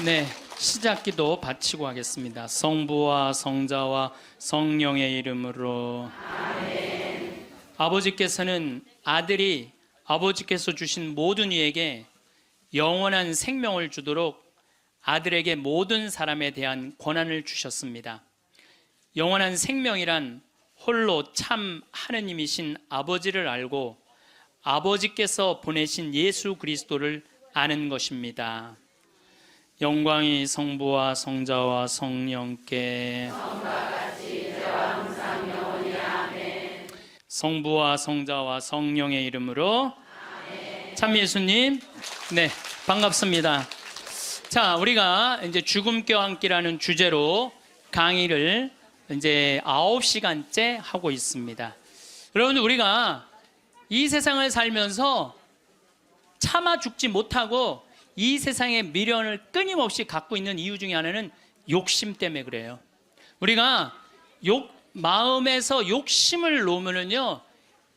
네, 시작기도 바치고 하겠습니다. 성부와 성자와 성령의 이름으로. 아멘. 아버지께서는 아버지께서 주신 모든 이에게 영원한 생명을 주도록 아들에게 모든 사람에 대한 권한을 주셨습니다. 영원한 생명이란 홀로 참 하느님이신 아버지를 알고 아버지께서 보내신 예수 그리스도를 아는 것입니다. 영광이 성부와 성자와 성령께 성부와 성자와 성령의 이름으로. 참 예수님, 네, 반갑습니다. 자, 우리가 이제 죽음과 함께라는 주제로 강의를 이제 9시간째 하고 있습니다. 여러분들, 우리가 이 세상을 살면서 참아 죽지 못하고 이 세상의 미련을 끊임없이 갖고 있는 이유 중에 하나는 욕심 때문에 그래요. 우리가 마음에서 욕심을 놓으면요,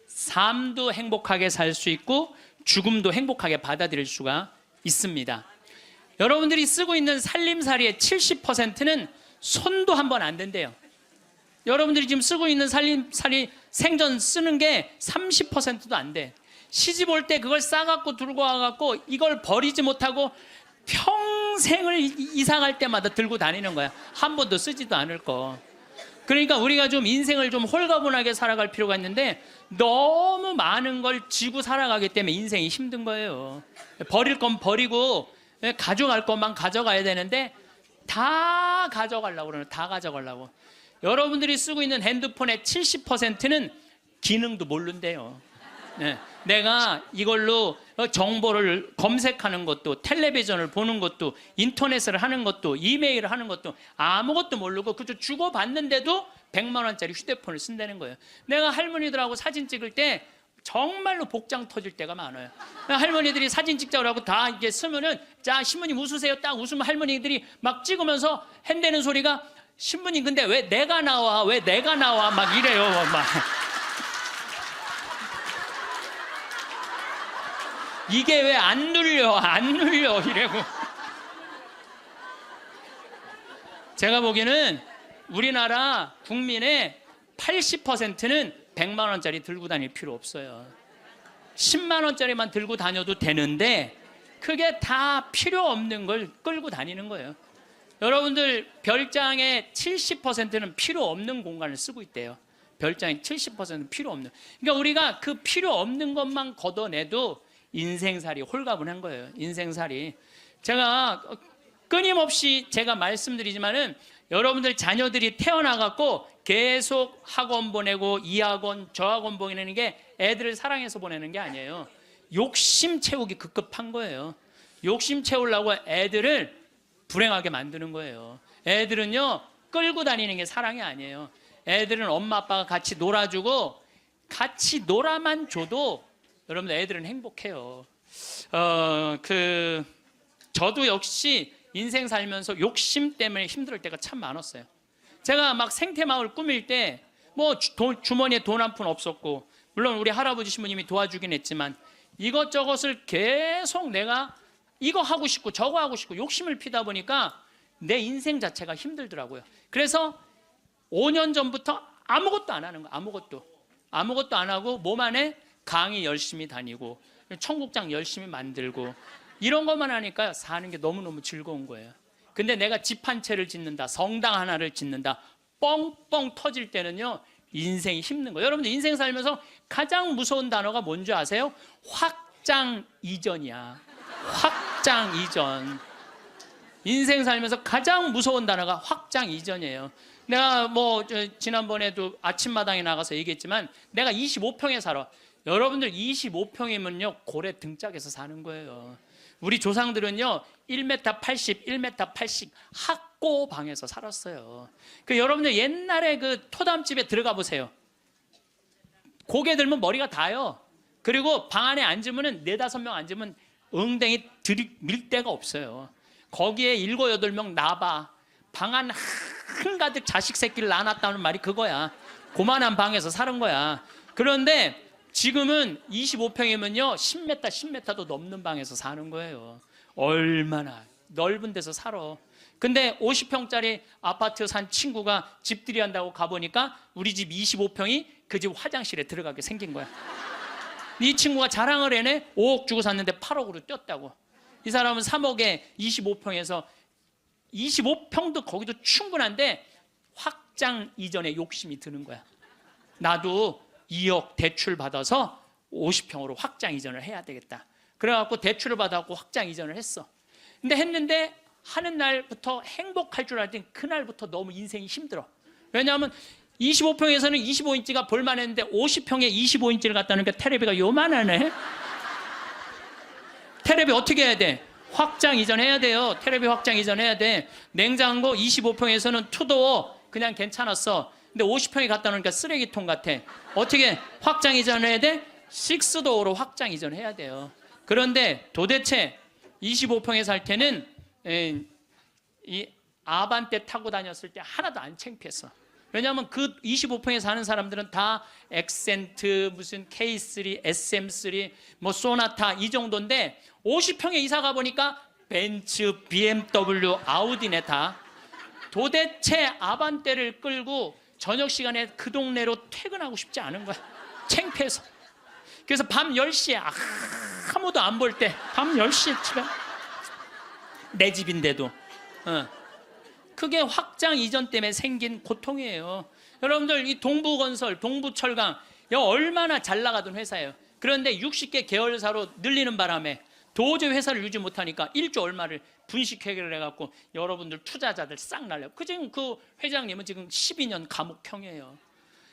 삶도 행복하게 살 수 있고 죽음도 행복하게 받아들일 수가 있습니다. 여러분들이 쓰고 있는 살림살이의 70%는 손도 한 번 안 댄대요. 여러분들이 지금 쓰고 있는 살림살이 생전 쓰는 게 30%도 안 돼. 시집 올 때 그걸 싸갖고 들고 와갖고 이걸 버리지 못하고 평생을 이사 갈 때마다 들고 다니는 거야. 한 번도 쓰지도 않을 거. 그러니까 우리가 좀 인생을 좀 홀가분하게 살아갈 필요가 있는데 너무 많은 걸 지고 살아가기 때문에 인생이 힘든 거예요. 버릴 건 버리고 가져갈 것만 가져가야 되는데 다 가져가려고 그러는, 다 가져가려고. 여러분들이 쓰고 있는 핸드폰의 70%는 기능도 모른대요. 네. 내가 이걸로 정보를 검색하는 것도, 텔레비전을 보는 것도, 인터넷을 하는 것도, 이메일을 하는 것도 아무것도 모르고 그저 주고받는데도 100만 원짜리 휴대폰을 쓴다는 거예요. 내가 할머니들하고 사진 찍을 때 정말로 복장 터질 때가 많아요. 할머니들이 사진 찍자고 하고 다 이제 쓰면은, 자, 신부님 웃으세요. 딱 웃으면 할머니들이 막 찍으면서 핸대는 소리가, 신부님 근데 왜 내가 나와? 왜 내가 나와? 막 이래요. 막. 이게 왜 안 눌려 이래고. 제가 보기에는 우리나라 국민의 80%는 100만 원짜리 들고 다닐 필요 없어요. 10만 원짜리만 들고 다녀도 되는데 그게 다 필요 없는 걸 끌고 다니는 거예요. 여러분들, 별장의 70%는 필요 없는 공간을 쓰고 있대요. 별장의 70%는 필요 없는. 그러니까 우리가 그 필요 없는 것만 걷어내도 인생살이 홀가분한 거예요. 인생살이. 제가 끊임없이 제가 말씀드리지만은 여러분들 자녀들이 태어나갖고 계속 학원 보내고 이 학원 저 학원 보내는 게 애들을 사랑해서 보내는 게 아니에요. 욕심 채우기 급급한 거예요. 욕심 채우려고 애들을 불행하게 만드는 거예요. 애들은요, 끌고 다니는 게 사랑이 아니에요. 애들은 엄마 아빠가 같이 놀아주고 같이 놀아만 줘도 여러분들 애들은 행복해요. 저도 역시 인생 살면서 욕심 때문에 힘들 때가 참 많았어요. 제가 막 생태마을 꾸밀 때 뭐 주머니에 돈 한 푼 없었고, 물론 우리 할아버지 신부님이 도와주긴 했지만 이것저것을 계속 내가 이거 하고 싶고 저거 하고 싶고 욕심을 피다 보니까 내 인생 자체가 힘들더라고요. 그래서 5년 전부터 아무것도 안 하는 거예요. 아무것도 안 하고 몸 안에 강의 열심히 다니고 청국장 열심히 만들고 이런 것만 하니까 사는 게 너무너무 즐거운 거예요. 근데 내가 집 한 채를 짓는다, 성당 하나를 짓는다, 뻥뻥 터질 때는요, 인생이 힘든 거예요. 여러분들 인생 살면서 가장 무서운 단어가 뭔지 아세요? 확장 이전이야. 확장 이전. 인생 살면서 가장 무서운 단어가 확장 이전이에요. 내가 지난번에도 아침마당에 나가서 얘기했지만 내가 25평에 살아. 여러분들 25평이면요 고래 등짝에서 사는 거예요. 우리 조상들은요 1m 80, 1m 80 학고방에서 살았어요. 여러분들 옛날에 그 토담집에 들어가 보세요. 고개 들면 머리가 닿아요. 그리고 방 안에 앉으면 4-5명 앉으면 엉덩이 들이밀 데가 없어요. 거기에 7-8명 나봐. 방 안 한가득 자식 새끼를 낳아놨다는 말이 그거야. 고만한 방에서 사는 거야. 그런데 지금은 25평이면요 10m, 10m도 넘는 방에서 사는 거예요. 얼마나 넓은 데서 살아. 근데 50평짜리 아파트 산 친구가 집들이 한다고 가보니까 우리 집 25평이 그 집 화장실에 들어가게 생긴 거야. 이 친구가 자랑을 해내. 5억 주고 샀는데 8억으로 뛰었다고. 이 사람은 3억에 25평에서 25평도 거기도 충분한데 확장 이전에 욕심이 드는 거야. 나도 2억 대출 받아서 50평으로 확장 이전을 해야 되겠다. 그래갖고 대출을 받아갖고 확장 이전을 했어. 근데 했는데 하는 날부터 행복할 줄 알았더니 그날부터 너무 인생이 힘들어. 왜냐하면 25평에서는 25인치가 볼만했는데 50평에 25인치를 갖다 놓으니까 테레비가 요만하네. 테레비 어떻게 해야 돼? 확장 이전해야 돼요. 테레비 확장 이전해야 돼. 냉장고 25평에서는 투도어 그냥 괜찮았어. 근데 50평에 갖다 놓으니까 쓰레기통 같아. 어떻게 확장 이전해야 돼? 식스도어로 확장 이전해야 돼요. 그런데 도대체 25평에 살 때는 이 아반떼 타고 다녔을 때 하나도 안 창피했어. 왜냐하면 그 25평에 사는 사람들은 다 엑센트, 무슨 K3, SM3, 뭐 소나타 이 정도인데 50평에 이사 가보니까 벤츠, BMW, 아우디네 다. 도대체 아반떼를 끌고 저녁 시간에 그 동네로 퇴근하고 싶지 않은 거야. 창피해서. 그래서 밤 10시에 아무도 안 볼 때 밤 10시에 집에 내 집인데도 그게 확장 이전 때문에 생긴 고통이에요. 여러분들 이 동부건설, 동부철강 이거 얼마나 잘 나가던 회사예요. 그런데 60개 계열사로 늘리는 바람에 도저히 회사를 유지 못하니까 1조 얼마를 분식회계를 해갖고 여러분들 투자자들 싹 날려. 지금 그 회장님은 지금 12년 감옥형이에요.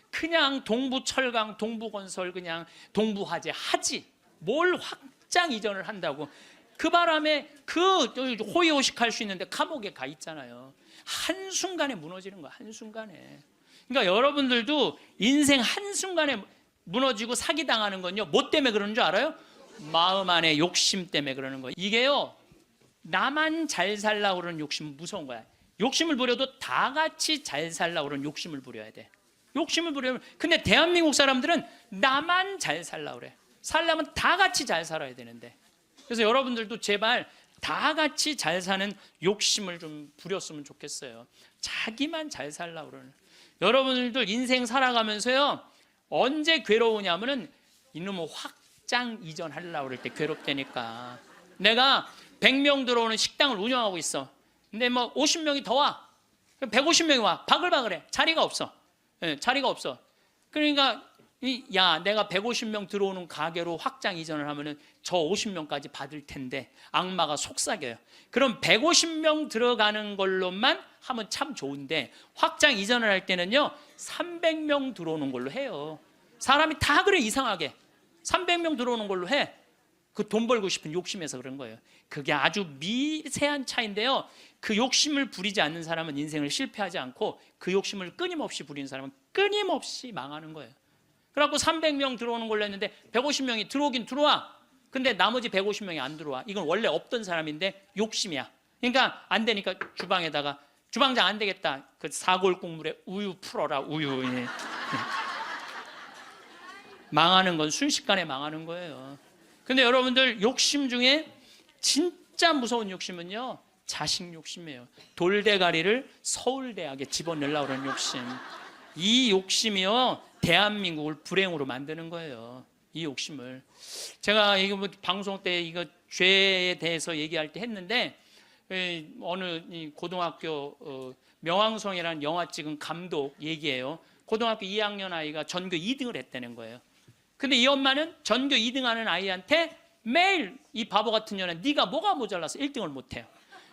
그냥 동부철강, 동부건설 그냥 동부화재 하지 뭘 확장 이전을 한다고. 그 바람에 그 호의호식할 수 있는데 감옥에 가 있잖아요. 한순간에 무너지는 거야. 한순간에. 그러니까 여러분들도 인생 한순간에 무너지고 사기당하는 건요 뭐 때문에 그러는 줄 알아요? 마음 안에 욕심 때문에 그러는 거예요. 이게요 나만 잘 살려고 그러는 욕심은 무서운 거야. 욕심을 부려도 다 같이 잘 살려고 그러는 욕심을 부려야 돼. 욕심을 부려면. 근데 대한민국 사람들은 나만 잘 살려고 그래. 살려면 다 같이 잘 살아야 되는데. 그래서 여러분들도 제발 다 같이 잘 사는 욕심을 좀 부렸으면 좋겠어요. 자기만 잘 살려고 그러는. 여러분들도 인생 살아가면서요 언제 괴로우냐면은 이놈의 확장 이전하려고 그럴 때 괴롭다니까. 내가 100명 들어오는 식당을 운영하고 있어. 근데 뭐 50명이 더 와. 150명이 와. 바글바글해. 자리가 없어. 자리가 없어. 그러니까 야 내가 150명 들어오는 가게로 확장 이전을 하면은 저 50명까지 받을 텐데 악마가 속삭여요. 그럼 150명 들어가는 걸로만 하면 참 좋은데 확장 이전을 할 때는요 300명 들어오는 걸로 해요. 사람이 다 그래. 이상하게 300명 들어오는 걸로 해. 그 돈 벌고 싶은 욕심에서 그런 거예요. 그게 아주 미세한 차이인데요 그 욕심을 부리지 않는 사람은 인생을 실패하지 않고 그 욕심을 끊임없이 부리는 사람은 끊임없이 망하는 거예요. 그래갖고 300명 들어오는 걸로 했는데 150명이 들어오긴 들어와. 근데 나머지 150명이 안 들어와. 이건 원래 없던 사람인데 욕심이야. 그러니까 안 되니까 주방에다가 주방장 안 되겠다. 그 사골국물에 우유 풀어라. 우유. 망하는 건 순식간에 망하는 거예요. 근데 여러분들 욕심 중에 진짜 무서운 욕심은요 자식 욕심이에요. 돌대가리를 서울대학에 집어넣으려고 하는 욕심. 이 욕심이요 대한민국을 불행으로 만드는 거예요. 이 욕심을. 제가 이거 뭐 방송 때 이거 죄에 대해서 얘기할 때 했는데 어느 고등학교 명왕성이라는 영화 찍은 감독 얘기예요. 고등학교 2학년 아이가 전교 2등을 했다는 거예요. 근데 이 엄마는 전교 2등 하는 아이한테 매일 이 바보 같은 년은 네가 뭐가 모자라서 1등을 못해요.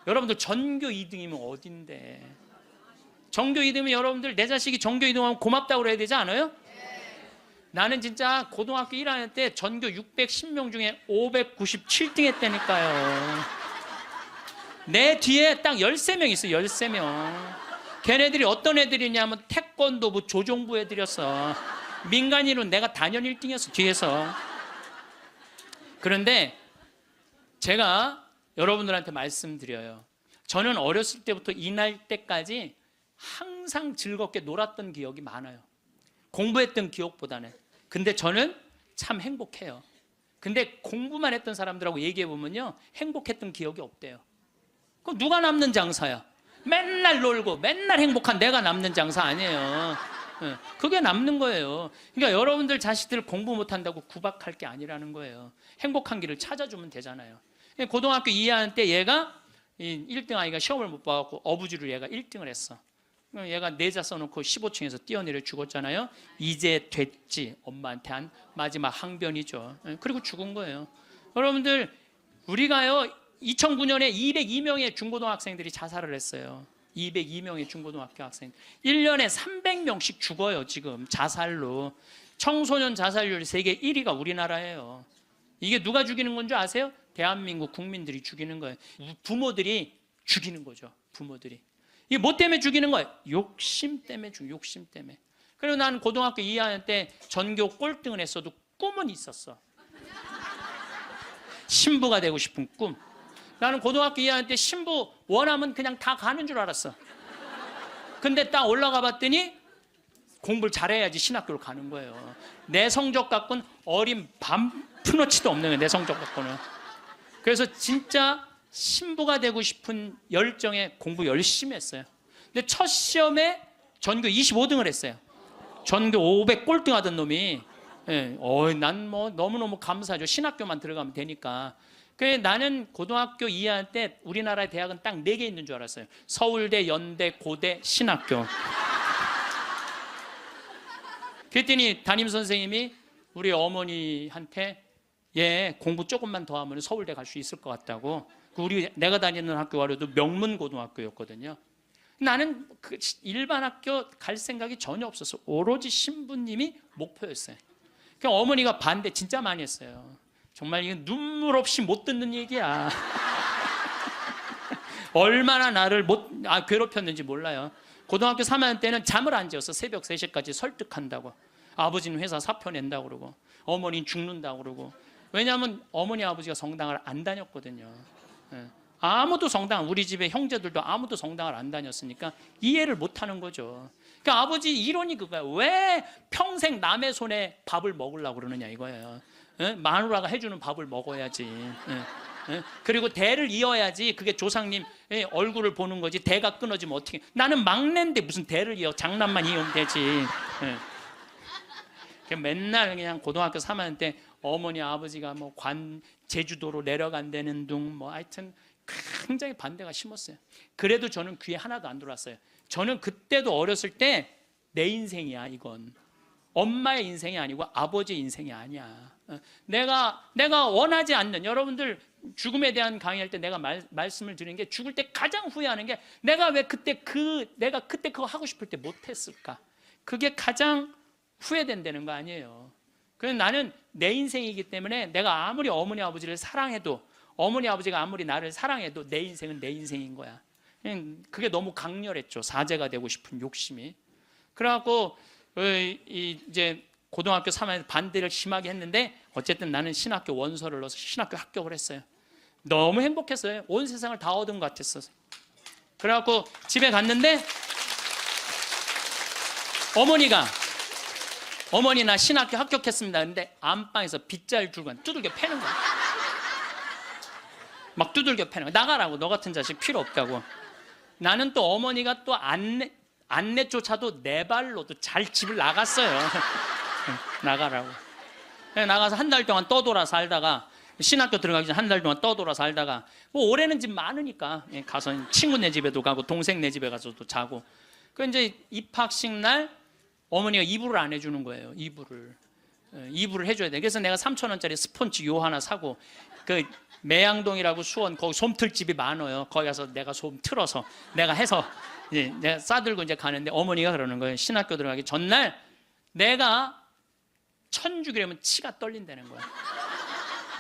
여러분들 전교 2등이면 어딘데. 전교 2등이면 여러분들 내 자식이 전교 2등하면 고맙다고 그래야 되지 않아요? 나는 진짜 고등학교 1학년 때 전교 610명 중에 597등 했다니까요. 내 뒤에 딱 13명 있어요. 13명. 걔네들이 어떤 애들이냐면 태권도부 조종부 애들이었어. 민간인으로 내가 단연 1등이었어. 뒤에서. 그런데 제가 여러분들한테 말씀드려요. 저는 어렸을 때부터 이날 때까지 항상 즐겁게 놀았던 기억이 많아요. 공부했던 기억보다는. 근데 저는 참 행복해요. 근데 공부만 했던 사람들하고 얘기해 보면요 행복했던 기억이 없대요. 그럼 누가 남는 장사야? 맨날 놀고 맨날 행복한 내가 남는 장사 아니에요. 그게 남는 거예요. 그러니까 여러분들 자식들 공부 못한다고 구박할 게 아니라는 거예요. 행복한 길을 찾아주면 되잖아요. 고등학교 2학년 때 얘가 1등 아이가 시험을 못 봐갖고 어부지로 얘가 1등을 했어. 얘가 내자 써놓고 15층에서 뛰어내려 죽었잖아요. 이제 됐지. 엄마한테 한 마지막 항변이죠. 그리고 죽은 거예요. 여러분들 우리가요 2009년에 202명의 중고등학생들이 자살을 했어요. 202명의 중고등학교 학생 1년에 300명씩 죽어요. 지금 자살로. 청소년 자살률 세계 1위가 우리나라예요. 이게 누가 죽이는 건 줄 아세요? 대한민국 국민들이 죽이는 거예요. 부모들이 죽이는 거죠. 부모들이. 이게 뭐 때문에 죽이는 거예요? 욕심 때문에 욕심 때문에. 그리고 나는 고등학교 2학년 때 전교 꼴등을 했어도 꿈은 있었어. 신부가 되고 싶은 꿈. 나는 고등학교 2학년 때 신부 원하면 그냥 다 가는 줄 알았어. 근데 딱 올라가 봤더니 공부를 잘해야지 신학교를 가는 거예요. 내 성적 갖고는 어린 푸너치도 없는 거예요. 내 성적 갖고는. 그래서 진짜 신부가 되고 싶은 열정에 공부 열심히 했어요. 근데 첫 시험에 전교 25등을 했어요. 전교 500 꼴등 하던 놈이. 난 뭐 너무너무 감사하죠. 신학교만 들어가면 되니까. 그래 나는 고등학교 2학년 때 우리나라의 대학은 딱 4개 있는 줄 알았어요. 서울대, 연대, 고대, 신학교. 그랬더니 담임선생님이 우리 어머니한테 얘 공부 조금만 더 하면 서울대 갈 수 있을 것 같다고. 내가 다니는 학교와도 명문고등학교였거든요. 나는 그 일반 학교 갈 생각이 전혀 없었어. 오로지 신부님이 목표였어요. 그러니까 어머니가 반대 진짜 많이 했어요. 정말 이건 눈물 없이 못 듣는 얘기야. 얼마나 나를 괴롭혔는지 몰라요. 고등학교 3학년 때는 잠을 안 재웠어. 새벽 3시까지 설득한다고. 아버지는 회사 사표 낸다고 그러고 어머니는 죽는다고 그러고. 왜냐하면 어머니 아버지가 성당을 안 다녔거든요. 아무도 성당, 우리 집에 형제들도 아무도 성당을 안 다녔으니까 이해를 못 하는 거죠. 그러니까 아버지 이론이 그거야. 왜 평생 남의 손에 밥을 먹으려고 그러느냐 이거예요. 마누라가 해주는 밥을 먹어야지. 그리고 대를 이어야지. 그게 조상님 얼굴을 보는 거지. 대가 끊어지면 어떻게. 나는 막내인데 무슨 대를 이어. 장난만 이으면 되지. 맨날 그냥 고등학교 3학년 때 어머니 아버지가 뭐 제주도로 내려간다는 둥 뭐 하여튼 굉장히 반대가 심했어요. 그래도 저는 귀에 하나도 안 들어왔어요. 저는 그때도 어렸을 때 내 인생이야 이건. 엄마의 인생이 아니고 아버지의 인생이 아니야. 내가 원하지 않는, 여러분들 죽음에 대한 강의할 때 내가 말씀을 드리는 게 죽을 때 가장 후회하는 게 내가 그때 그거 하고 싶을 때 못했을까. 그게 가장 후회된다는 거 아니에요. 그래서 나는 내 인생이기 때문에 내가 아무리 어머니 아버지를 사랑해도, 어머니 아버지가 아무리 나를 사랑해도 내 인생은 내 인생인 거야. 그게 너무 강렬했죠. 사제가 되고 싶은 욕심이. 그래갖고 이제 고등학교 3학년 반대를 심하게 했는데 어쨌든 나는 신학교 원서를 넣어서 신학교 합격을 했어요. 너무 행복했어요. 온 세상을 다 얻은 것 같았어요. 그래갖고 집에 갔는데 어머니 나 신학교 합격했습니다. 근데 안방에서 빗자루 들고 두들겨 패는 거야. 막 두들겨 패는 거야. 나가라고. 너 같은 자식 필요 없다고. 나는 또 어머니가 또 안내조차도 내 발로도 잘 집을 나갔어요. 나가라고. 나가서 한 달 동안 떠돌아 살다가, 신학교 들어가기 전에 한 달 동안 떠돌아 살다가, 뭐 올해는 집 많으니까 가서 친구네 집에도 가고 동생 네 집에 가서도 자고. 그 이제 입학식 날 어머니가 이불을 안 해주는 거예요. 이불을 해줘야 돼. 그래서 내가 3,000원짜리 스펀지 요 하나 사고, 그 매양동이라고 수원 거기 솜틀집이 많아요. 거기 가서 내가 솜 틀어서 내가 해서 이제 내가 싸들고 이제 가는데 어머니가 그러는 거예요. 신학교 들어가기 전날 내가 천주기라면 치가 떨린다는 거야.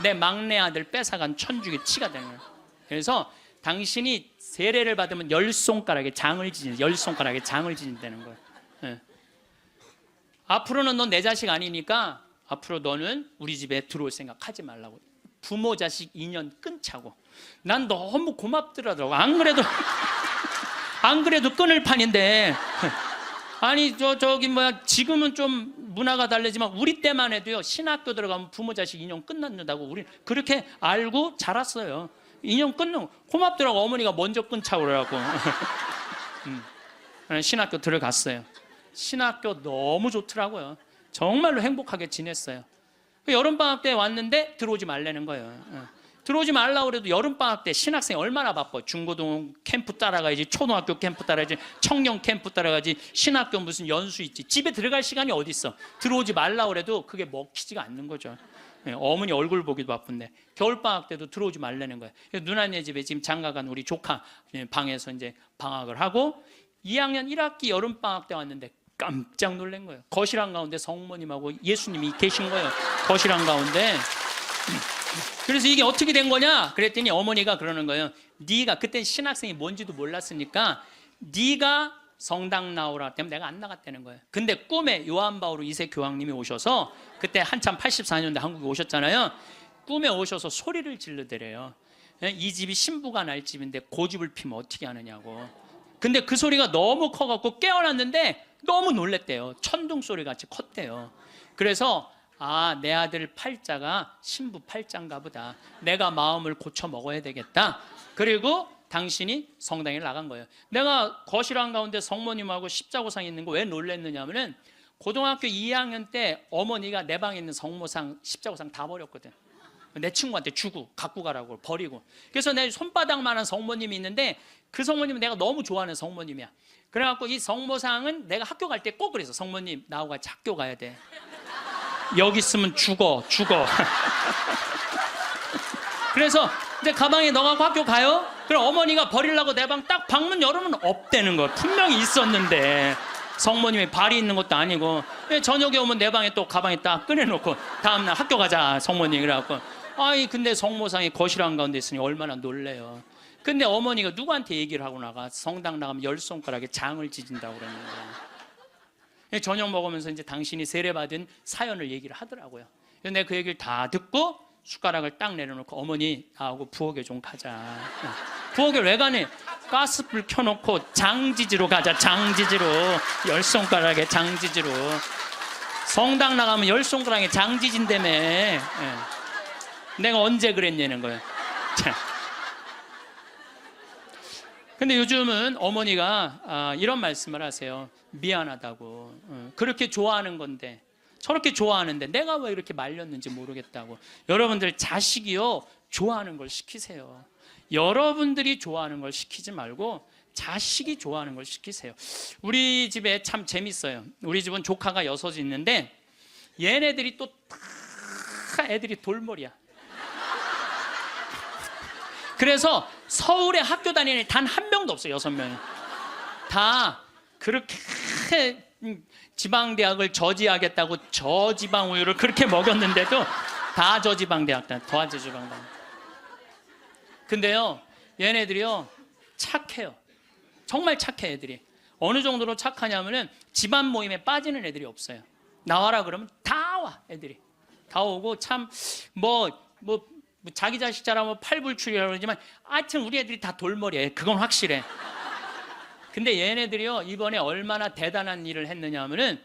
내 막내 아들 뺏어간 천주기 치가 되는 거야. 그래서 당신이 세례를 받으면 10손가락에 장을 지진다는 거야. 네. 앞으로는 넌 내 자식 아니니까 앞으로 너는 우리 집에 들어올 생각 하지 말라고. 부모 자식 인연 끊자고. 난 너무 고맙더라고. 안 그래도 끊을 판인데. 아니 지금은 좀 문화가 다르지만 우리 때만 해도요, 신학교 들어가면 부모 자식 인연 끝났다고 우리 그렇게 알고 자랐어요. 인연 끊는 고맙더라고. 어머니가 먼저 끊자고 그래갖고 신학교 들어갔어요. 신학교 너무 좋더라고요. 정말로 행복하게 지냈어요. 여름방학 때 왔는데 들어오지 말라는 거예요. 들어오지 말라고 그래도 여름방학 때 신학생이 얼마나 바빠요. 중고등 캠프 따라가야지, 초등학교 캠프 따라가야지, 청년 캠프 따라가야지, 신학교 무슨 연수 있지. 집에 들어갈 시간이 어디 있어. 들어오지 말라고 그래도 그게 먹히지가 않는 거죠. 어머니 얼굴 보기도 바쁜데 겨울방학 때도 들어오지 말라는 거예요. 누나네 집에 지금 장가간 우리 조카 방에서 이제 방학을 하고 2학년 1학기 여름방학 때 왔는데 깜짝 놀란 거예요. 거실 한가운데 성모님하고 예수님이 계신 거예요. 거실 한가운데. 그래서 이게 어떻게 된 거냐 그랬더니 어머니가 그러는 거예요. 네가 그때 신학생이 뭔지도 몰랐으니까 네가 성당 나오라 때문에 내가 안 나갔다는 거예요. 근데 꿈에 요한 바오로 2세 교황님이 오셔서 그때 한참 84년대 한국에 오셨잖아요. 꿈에 오셔서 소리를 질르더래요. 이 집이 신부가 날 집인데 고집을 피면 어떻게 하느냐고. 근데 그 소리가 너무 커갖고 깨어났는데 너무 놀랬대요. 천둥 소리 같이 컸대요. 그래서 내 아들 팔자가 신부 팔자인가 보다. 내가 마음을 고쳐 먹어야 되겠다. 그리고 당신이 성당에 나간 거예요. 내가 거실 한가운데 성모님하고 십자고상 있는 거 왜 놀랬느냐 하면은 고등학교 2학년 때 어머니가 내 방에 있는 성모상 십자고상 다 버렸거든. 내 친구한테 주고 갖고 가라고 버리고. 그래서 내 손바닥만한 성모님이 있는데 그 성모님은 내가 너무 좋아하는 성모님이야. 그래갖고 이 성모상은 내가 학교 갈 때 꼭 그래서 성모님 나하고 같이 학교 가야 돼. 여기 있으면 죽어. 그래서 이제 가방에 넣어갖고 학교 가요. 그럼 어머니가 버리려고 내 방 딱 방문 열으면 없다는 거. 분명히 있었는데 성모님이 발이 있는 것도 아니고 저녁에 오면 내 방에 또 가방에 딱 꺼내놓고 다음날 학교 가자 성모님 그래갖고 근데 성모상이 거실 한가운데 있으니 얼마나 놀래요. 근데 어머니가 누구한테 얘기를 하고 나가 성당 나가면 10손가락에 장을 지진다고 그러는 거예요. 저녁 먹으면서 이제 당신이 세례받은 사연을 얘기를 하더라고요. 그래서 내가 그 얘기를 다 듣고 숟가락을 딱 내려놓고 어머니 나하고 부엌에 좀 가자. 부엌에 왜 가니? 가스불 켜놓고 장지지로 가자. 장지지로 10손가락에 장지지로. 성당 나가면 10손가락에 장지진다며. 내가 언제 그랬냐는 거예요. 근데 요즘은 어머니가 이런 말씀을 하세요. 미안하다고. 그렇게 좋아하는 건데 저렇게 좋아하는데 내가 왜 이렇게 말렸는지 모르겠다고. 여러분들 자식이요 좋아하는 걸 시키세요. 여러분들이 좋아하는 걸 시키지 말고 자식이 좋아하는 걸 시키세요. 우리 집에 참 재밌어요. 우리 집은 조카가 6이 있는데 얘네들이 또 다 애들이 돌머리야. 그래서 서울에 학교 다니는 단 한 명도 없어요. 6명이 다 그렇게 지방대학을 저지하겠다고 저지방 우유를 그렇게 먹였는데도 다 저지방대학 더 저지방대학. 근데요 얘네들이요 착해요. 정말 착해. 애들이 어느 정도로 착하냐면은 집안 모임에 빠지는 애들이 없어요. 나와라 그러면 다 와. 애들이 다 오고 참 자기 자식 잘하면 팔불출이라고 그러지만 하여튼 우리 애들이 다 돌머리예요. 그건 확실해. 근데 얘네들이요 이번에 얼마나 대단한 일을 했느냐 하면은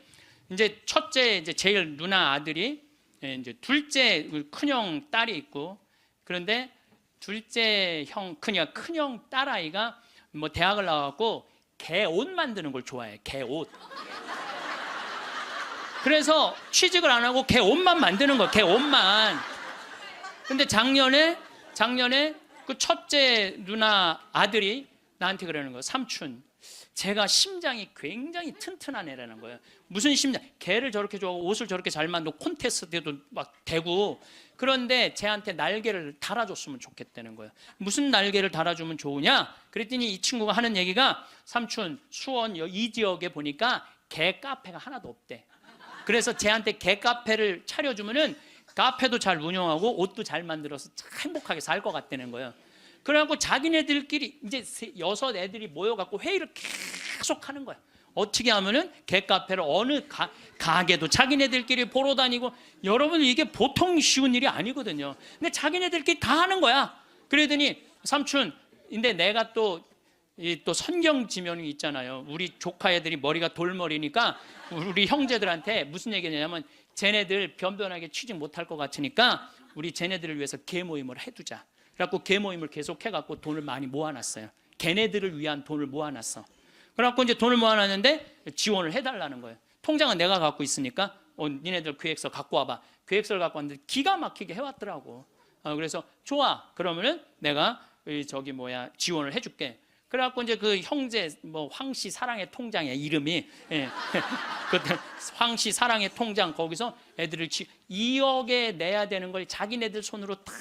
이제 첫째 이제 제일 누나 아들이 이제 둘째 큰형 딸이 있고 그런데 둘째 형 큰형 딸아이가 뭐 대학을 나와갖고 개 옷 만드는 걸 좋아해. 개 옷. 그래서 취직을 안 하고 개 옷만 만드는 거야. 개 옷만. 근데 작년에 그 첫째 누나 아들이 나한테 그러는 거예요. 삼촌, 제가 심장이 굉장히 튼튼한 애라는 거예요. 무슨 심장? 개를 저렇게 좋아하고 옷을 저렇게 잘 만들고 콘테스트에도 막 대고 그런데 쟤한테 날개를 달아줬으면 좋겠다는 거예요. 무슨 날개를 달아주면 좋으냐? 그랬더니 이 친구가 하는 얘기가 삼촌 수원 이 지역에 보니까 개 카페가 하나도 없대. 그래서 쟤한테 개 카페를 차려주면은 카페도 잘 운영하고 옷도 잘 만들어서 참 행복하게 살 것 같다는 거예요. 그래갖고 자기네들끼리 이제 6 애들이 모여갖고 회의를 계속 하는 거야. 어떻게 하면은 개카페를 어느 가게도 자기네들끼리 보러 다니고 여러분 이게 보통 쉬운 일이 아니거든요. 근데 자기네들끼리 다 하는 거야. 그러더니 삼촌, 근데 내가 또 선경 지명이 있잖아요. 우리 조카 애들이 머리가 돌머리니까 우리 형제들한테 무슨 얘기냐면 쟤네들 변변하게 취직 못할 것 같으니까 우리 쟤네들을 위해서 개 모임을 해두자. 그래갖고 계모임을 계속 해갖고 돈을 많이 모아놨어요. 걔네들을 위한 돈을 모아놨어. 그래갖고 이제 돈을 모아놨는데 지원을 해달라는 거예요. 통장은 내가 갖고 있으니까 니네들 계획서 갖고 와봐. 계획서를 갖고 왔는데 기가 막히게 해왔더라고. 그래서 좋아. 그러면은 내가 지원을 해줄게. 그래갖고 이제 그 형제 황씨 사랑의 통장이야 이름이. 예. 그때 황씨 사랑의 통장 거기서 애들을 2억에 내야 되는 걸 자기네들 손으로 다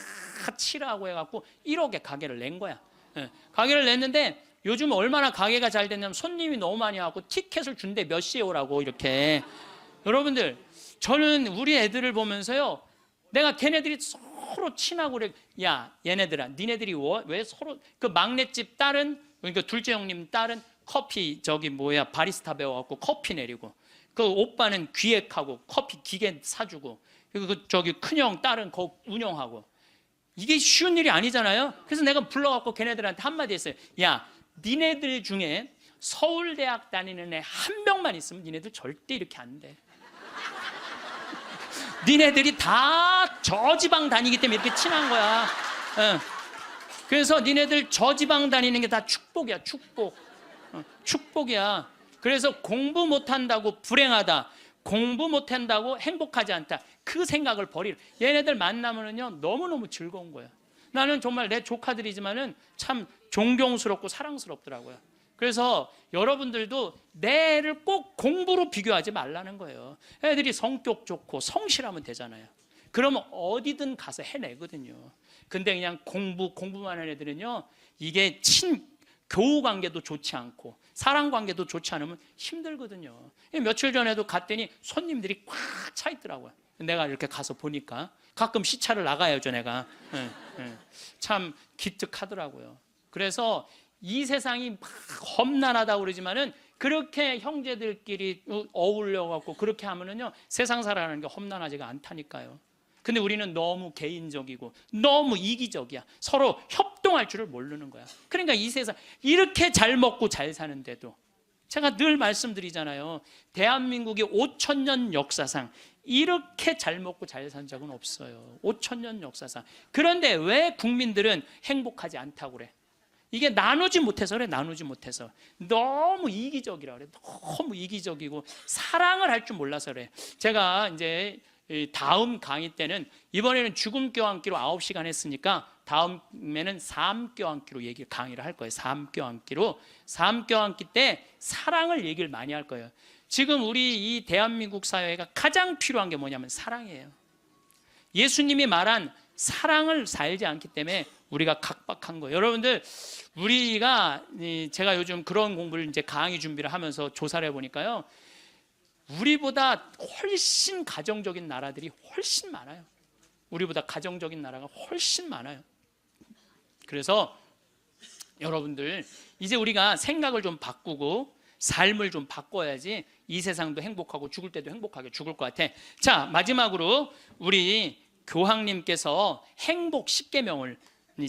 치라고 해갖고 1억에 가게를 낸 거야. 예. 가게를 냈는데 요즘 얼마나 가게가 잘 됐냐면 손님이 너무 많이 와갖고 티켓을 준대. 몇 시에 오라고 이렇게. 여러분들 저는 우리 애들을 보면서요, 내가 걔네들이 서로 친하고 그래. 야 얘네들아, 니네들이 왜 서로 그 막내집 딸은, 그러니까 둘째 형님 딸은 커피 바리스타 배워갖고 커피 내리고, 그 오빠는 기획하고 커피 기계 사주고, 그리고 큰형 딸은 거 운영하고. 이게 쉬운 일이 아니잖아요. 그래서 내가 불러갖고 걔네들한테 한마디 했어요. 야 니네들 중에 서울대학 다니는 애 한 명만 있으면 니네들 절대 이렇게 안 돼. 니네들이 다 저지방 다니기 때문에 이렇게 친한 거야. 그래서 니네들 저지방 다니는 게 다 축복이야. 축복이야. 그래서 공부 못한다고 불행하다, 공부 못한다고 행복하지 않다, 그 생각을 버리라. 얘네들 만나면은요 너무너무 즐거운 거야. 나는 정말 내 조카들이지만은 참 존경스럽고 사랑스럽더라고요. 그래서 여러분들도 내 애를 꼭 공부로 비교하지 말라는 거예요. 애들이 성격 좋고 성실하면 되잖아요. 그러면 어디든 가서 해내거든요. 근데 그냥 공부만 하는 애들은요, 이게 교우 관계도 좋지 않고 사랑 관계도 좋지 않으면 힘들거든요. 며칠 전에도 갔더니 손님들이 꽉 차 있더라고요. 내가 이렇게 가서 보니까 가끔 시차를 나가야죠 내가. 참 기특하더라고요. 그래서 이 세상이 막 험난하다고 그러지만은 그렇게 형제들끼리 어울려갖고 그렇게 하면은요 세상 살아가는 게 험난하지가 않다니까요. 근데 우리는 너무 개인적이고 너무 이기적이야. 서로 협동할 줄을 모르는 거야. 그러니까 이 세상 이렇게 잘 먹고 잘 사는데도, 제가 늘 말씀드리잖아요. 대한민국의 5,000년 역사상 이렇게 잘 먹고 잘 산 적은 없어요. 5,000년 역사상. 그런데 왜 국민들은 행복하지 않다고 그래? 이게 나누지 못해서 그래. 나누지 못해서. 너무 이기적이라 그래. 너무 이기적이고 사랑을 할 줄 몰라서 그래. 제가 이제 다음 강의 때는, 이번에는 죽음 껴안기로 9시간 했으니까 다음에는 삶 껴안기로 강의를 할 거예요. 삶 껴안기로. 삶 껴안기 때 사랑을 얘기를 많이 할 거예요. 지금 우리 이 대한민국 사회가 가장 필요한 게 뭐냐면 사랑이에요. 예수님이 말한 사랑을 살지 않기 때문에 우리가 각박한 거예요. 여러분들, 제가 요즘 그런 공부를 이제 강의 준비를 하면서 조사를 해보니까요, 우리보다 훨씬 가정적인 나라들이 훨씬 많아요. 우리보다 가정적인 나라가 훨씬 많아요. 그래서 여러분들, 이제 우리가 생각을 좀 바꾸고 삶을 좀 바꿔야지 이 세상도 행복하고 죽을 때도 행복하게 죽을 것 같아. 자, 마지막으로 우리 교황님께서 행복 10계명을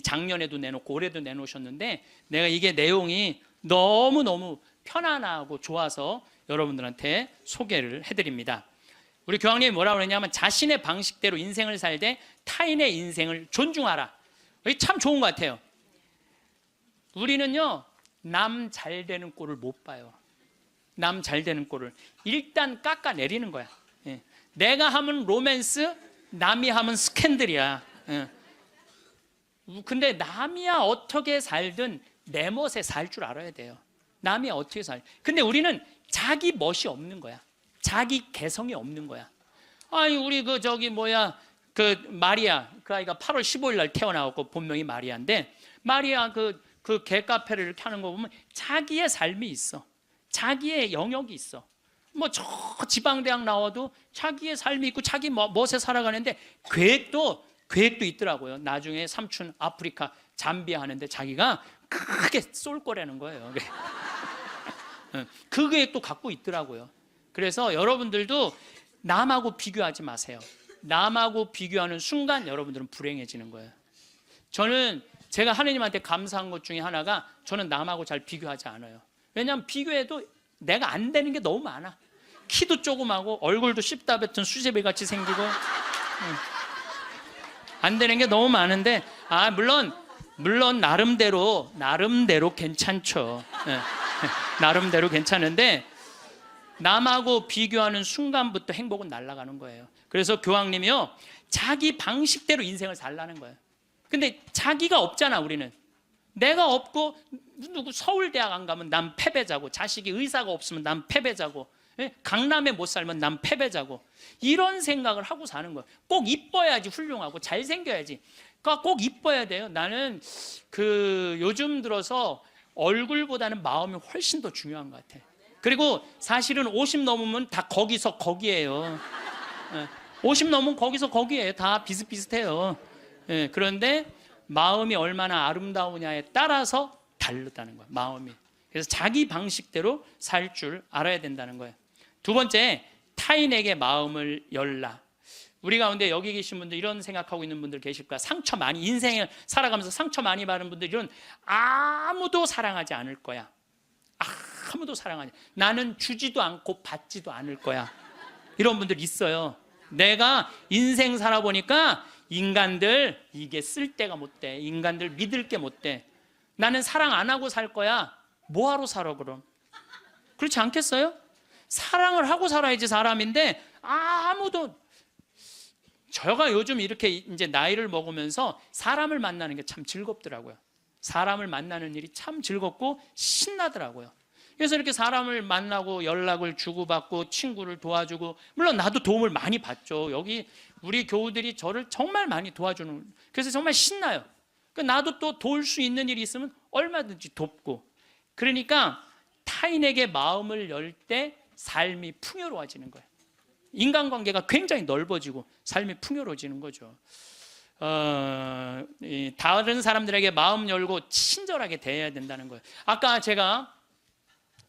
작년에도 내놓고 올해도 내놓으셨는데, 내가 이게 내용이 너무너무 편안하고 좋아서 여러분들한테 소개를 해드립니다. 우리 교황님이 뭐라고 그러냐면, 자신의 방식대로 인생을 살되 타인의 인생을 존중하라. 이게 참 좋은 것 같아요. 우리는요, 남 잘 되는 꼴을 못 봐요. 남 잘 되는 꼴을 일단 깎아내리는 거야. 내가 하면 로맨스, 남이 하면 스캔들이야. 근데 남이야 어떻게 살든 내 멋에 살 줄 알아야 돼요. 남이 어떻게 근데 우리는 자기 멋이 없는 거야. 자기 개성이 없는 거야. 아니, 우리 마리아, 그 아이가 8월 15일 날 태어나고 본명이 마리아인데, 마리아 그 개카페를 이렇게 하는 거 보면 자기의 삶이 있어. 자기의 영역이 있어. 저 지방대학 나와도 자기의 삶이 있고 자기 멋에 살아가는데, 계획도 있더라고요. 나중에 삼촌 아프리카 잠비아 하는데 자기가 크게 쏠 거라는 거예요. 그 계획도 갖고 있더라고요. 그래서 여러분들도 남하고 비교하지 마세요. 남하고 비교하는 순간 여러분들은 불행해지는 거예요. 제가 하느님한테 감사한 것 중에 하나가, 저는 남하고 잘 비교하지 않아요. 왜냐하면 비교해도 내가 안 되는 게 너무 많아. 키도 조그마고 얼굴도 씹다 뱉은 수제비 같이 생기고. 안 되는 게 너무 많은데, 물론 나름대로 괜찮죠. 예. 나름대로 괜찮은데 남하고 비교하는 순간부터 행복은 날아가는 거예요. 그래서 교황님이요, 자기 방식대로 인생을 살라는 거예요. 근데 자기가 없잖아. 우리는 내가 없고, 누구 서울대학 안 가면 난 패배자고, 자식이 의사가 없으면 난 패배자고, 강남에 못 살면 난 패배자고, 이런 생각을 하고 사는 거예요. 꼭 이뻐야지 훌륭하고 잘생겨야지. 그러니까 꼭 이뻐야 돼요. 나는 요즘 들어서 얼굴보다는 마음이 훨씬 더 중요한 것 같아. 그리고 사실은 50 넘으면 다 거기서 거기예요. 50 넘으면 거기서 거기예요. 다 비슷비슷해요. 그런데 마음이 얼마나 아름다우냐에 따라서 다르다는 거예요. 마음이. 그래서 자기 방식대로 살 줄 알아야 된다는 거예요. 두 번째, 타인에게 마음을 열라. 우리 가운데 여기 계신 분들 이런 생각하고 있는 분들 계실 거야. 인생을 살아가면서 상처 많이 받은 분들, 이런 아무도 사랑하지 않을 거야. 아무도 사랑하지. 나는 주지도 않고 받지도 않을 거야. 이런 분들 있어요. 내가 인생 살아보니까 인간들 이게 쓸데가 못 돼. 인간들 믿을 게 못 돼. 나는 사랑 안 하고 살 거야. 뭐하러 살아 그럼? 그렇지 않겠어요? 사랑을 하고 살아야지 사람인데, 아무도. 제가 요즘 이렇게 이제 나이를 먹으면서 사람을 만나는 게 참 즐겁더라고요. 사람을 만나는 일이 참 즐겁고 신나더라고요. 그래서 이렇게 사람을 만나고 연락을 주고받고 친구를 도와주고, 물론 나도 도움을 많이 받죠. 여기 우리 교우들이 저를 정말 많이 도와주는, 그래서 정말 신나요. 나도 또 도울 수 있는 일이 있으면 얼마든지 돕고. 그러니까 타인에게 마음을 열 때 삶이 풍요로워지는 거예요. 인간관계가 굉장히 넓어지고 삶이 풍요로워지는 거죠. 다른 사람들에게 마음 열고 친절하게 대해야 된다는 거예요. 아까 제가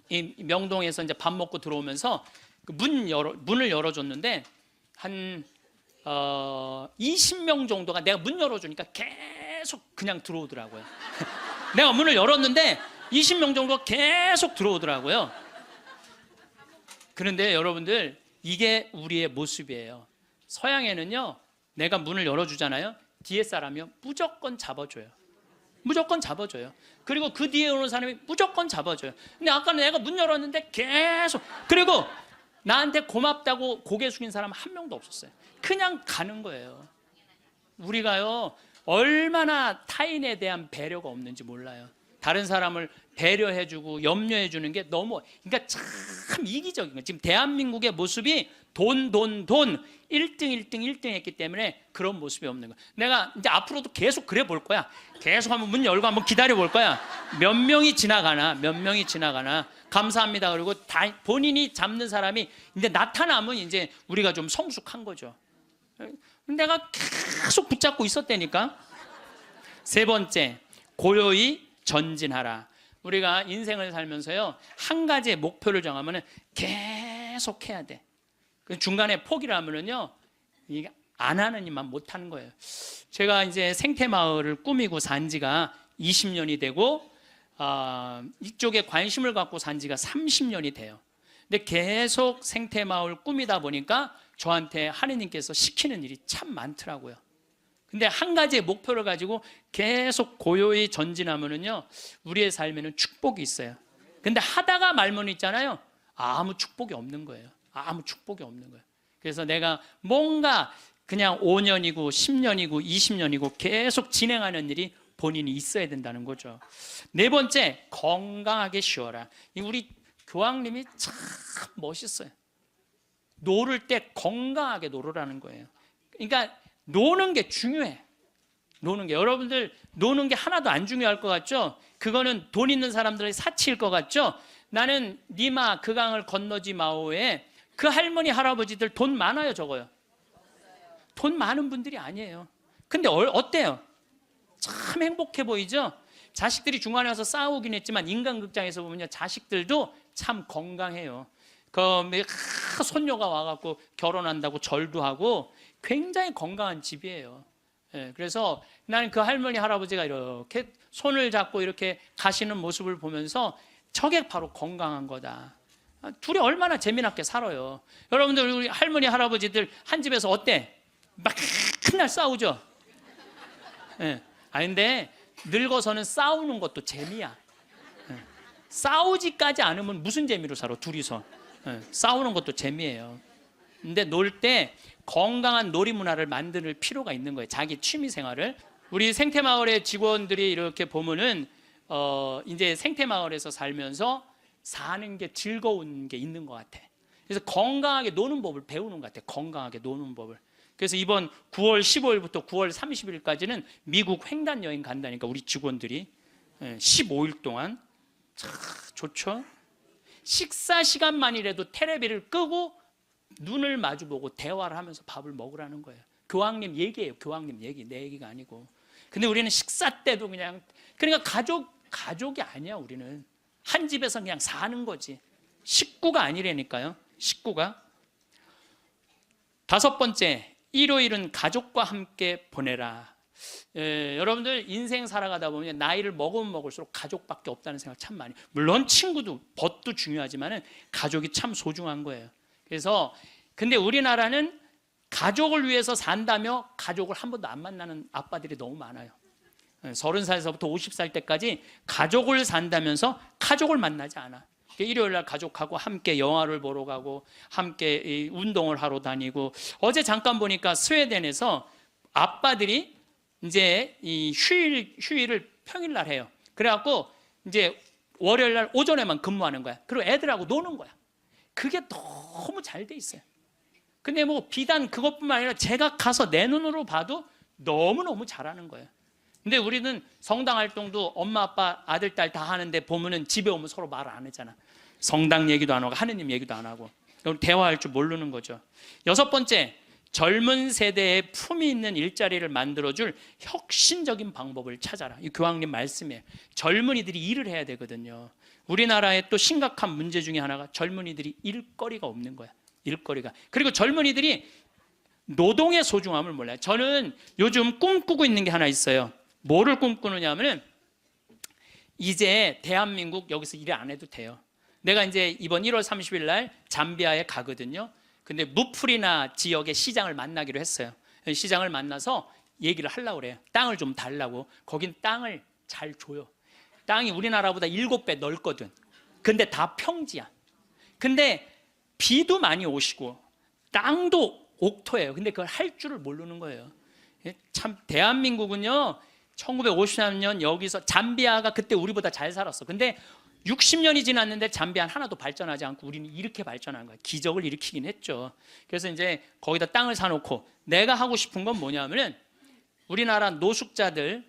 이 명동에서 이제 밥 먹고 들어오면서 문을 열어줬는데 한 20명 정도가 내가 문 열어주니까 계속 그냥 들어오더라고요. 내가 문을 열었는데 20명 정도가 계속 들어오더라고요. 그런데 여러분들, 이게 우리의 모습이에요. 서양에는요, 내가 문을 열어주잖아요. 뒤에 사람이 무조건 잡아줘요. 무조건 잡아줘요. 그리고 그 뒤에 오는 사람이 무조건 잡아줘요. 근데 아까 내가 문 열었는데 계속, 그리고 나한테 고맙다고 고개 숙인 사람 한 명도 없었어요. 그냥 가는 거예요. 우리가요, 얼마나 타인에 대한 배려가 없는지 몰라요. 다른 사람을 배려해주고 염려해주는 게 너무, 그러니까 참 이기적인 거예요. 지금 대한민국의 모습이 돈 1등 했기 때문에 그런 모습이 없는 거야. 내가 이제 앞으로도 계속 그래 볼 거야. 계속 한번 문 열고 한번 기다려 볼 거야. 몇 명이 지나가나 감사합니다. 그리고 본인이 잡는 사람이 이제 나타나면 이제 우리가 좀 성숙한 거죠. 내가 계속 붙잡고 있었다니까. 세 번째, 고요히 전진하라. 우리가 인생을 살면서요, 한 가지의 목표를 정하면 계속 해야 돼. 중간에 포기를 하면은요, 이게 안 하는 일만 못 하는 거예요. 제가 이제 생태마을을 꾸미고 산 지가 20년이 되고, 이쪽에 관심을 갖고 산 지가 30년이 돼요. 근데 계속 생태마을 꾸미다 보니까 저한테 하느님께서 시키는 일이 참 많더라고요. 근데 한 가지의 목표를 가지고 계속 고요히 전진하면은요, 우리의 삶에는 축복이 있어요. 근데 하다가 말면 있잖아요, 아무 축복이 없는 거예요. 아무 축복이 없는 거예요. 그래서 내가 뭔가 그냥 5년이고 10년이고 20년이고 계속 진행하는 일이 본인이 있어야 된다는 거죠. 네 번째, 건강하게 쉬어라. 우리 교황님이 참 멋있어요. 노를 때 건강하게 노르라는 거예요. 그러니까 노는 게 중요해. 노는 게, 여러분들 노는 게 하나도 안 중요할 것 같죠? 그거는 돈 있는 사람들의 사치일 것 같죠? 나는 니마 그 강을 건너지 마오에 그 할머니 할아버지들 돈 많아요, 적어요? 돈 많은 분들이 아니에요. 근데 어때요? 참 행복해 보이죠? 자식들이 중간에 와서 싸우긴 했지만 인간극장에서 보면 자식들도 참 건강해요. 손녀가 와갖고 결혼한다고 절도 하고 굉장히 건강한 집이에요. 그래서 나는 그 할머니 할아버지가 이렇게 손을 잡고 이렇게 가시는 모습을 보면서 저게 바로 건강한 거다. 둘이 얼마나 재미나게 살아요. 여러분들, 우리 할머니 할아버지들 한 집에서 어때? 막 맨날 싸우죠. 예. 근데 늙어서는 싸우는 것도 재미야. 예. 싸우지까지 않으면 무슨 재미로 살아, 둘이서. 예. 싸우는 것도 재미예요. 근데 놀 때 건강한 놀이 문화를 만들 필요가 있는 거예요. 자기 취미 생활을. 우리 생태마을의 직원들이 이렇게 보면은 이제 생태마을에서 살면서 사는 게 즐거운 게 있는 것 같아. 그래서 건강하게 노는 법을 배우는 것 같아. 건강하게 노는 법을. 그래서 이번 9월 15일부터 9월 30일까지는 미국 횡단 여행 간다니까, 우리 직원들이 15일 동안. 참 좋죠. 식사 시간만이라도 텔레비를 끄고 눈을 마주보고 대화를 하면서 밥을 먹으라는 거예요. 교황님 얘기예요. 교황님 얘기, 내 얘기가 아니고. 근데 우리는 식사 때도 그냥, 그러니까 가족이 아니야. 우리는 한 집에서 그냥 사는 거지. 식구가 아니라니까요. 식구가. 5번째, 일요일은 가족과 함께 보내라. 여러분들 인생 살아가다 보면 나이를 먹으면 먹을수록 가족밖에 없다는 생각 참 많이. 물론 친구도, 벗도 중요하지만은 가족이 참 소중한 거예요. 그래서 근데 우리나라는 가족을 위해서 산다며 가족을 한 번도 안 만나는 아빠들이 너무 많아요. 30살에서부터 50살 때까지 가족을 산다면서 가족을 만나지 않아. 일요일 날 가족하고 함께 영화를 보러 가고 함께 운동을 하러 다니고. 어제 잠깐 보니까 스웨덴에서 아빠들이 이제 이 휴일을 평일 날 해요. 그래갖고 이제 월요일 날 오전에만 근무하는 거야. 그리고 애들하고 노는 거야. 그게 너무 잘 돼 있어요. 근데 뭐 비단 그것뿐만 아니라 제가 가서 내 눈으로 봐도 너무너무 잘하는 거예요. 근데 우리는 성당 활동도 엄마 아빠 아들 딸 다 하는데 보면은 집에 오면 서로 말 안 하잖아. 성당 얘기도 안 하고 하느님 얘기도 안 하고. 대화할 줄 모르는 거죠. 6번째, 젊은 세대에 품위 있는 일자리를 만들어줄 혁신적인 방법을 찾아라. 이 교황님 말씀이에요. 젊은이들이 일을 해야 되거든요. 우리나라의 또 심각한 문제 중에 하나가 젊은이들이 일거리가 없는 거야. 일거리가. 그리고 젊은이들이 노동의 소중함을 몰라요. 저는 요즘 꿈꾸고 있는 게 하나 있어요. 뭐를 꿈꾸느냐 하면은 이제 대한민국 여기서 일 안 해도 돼요. 내가 이제 이번 1월 30일 날 잠비아에 가거든요. 근데 무프리나 지역의 시장을 만나기로 했어요. 시장을 만나서 얘기를 하려고 그래요. 땅을 좀 달라고. 거긴 땅을 잘 줘요. 땅이 우리나라보다 7배 넓거든. 근데 다 평지야. 근데 비도 많이 오시고 땅도 옥토예요. 근데 그걸 할 줄을 모르는 거예요. 참 대한민국은요 1953년 여기서 잠비아가 그때 우리보다 잘 살았어. 근데 60년이 지났는데 잠비아는 하나도 발전하지 않고 우리는 이렇게 발전한 거야. 기적을 일으키긴 했죠. 그래서 이제 거기다 땅을 사놓고 내가 하고 싶은 건 뭐냐면은 우리나라 노숙자들,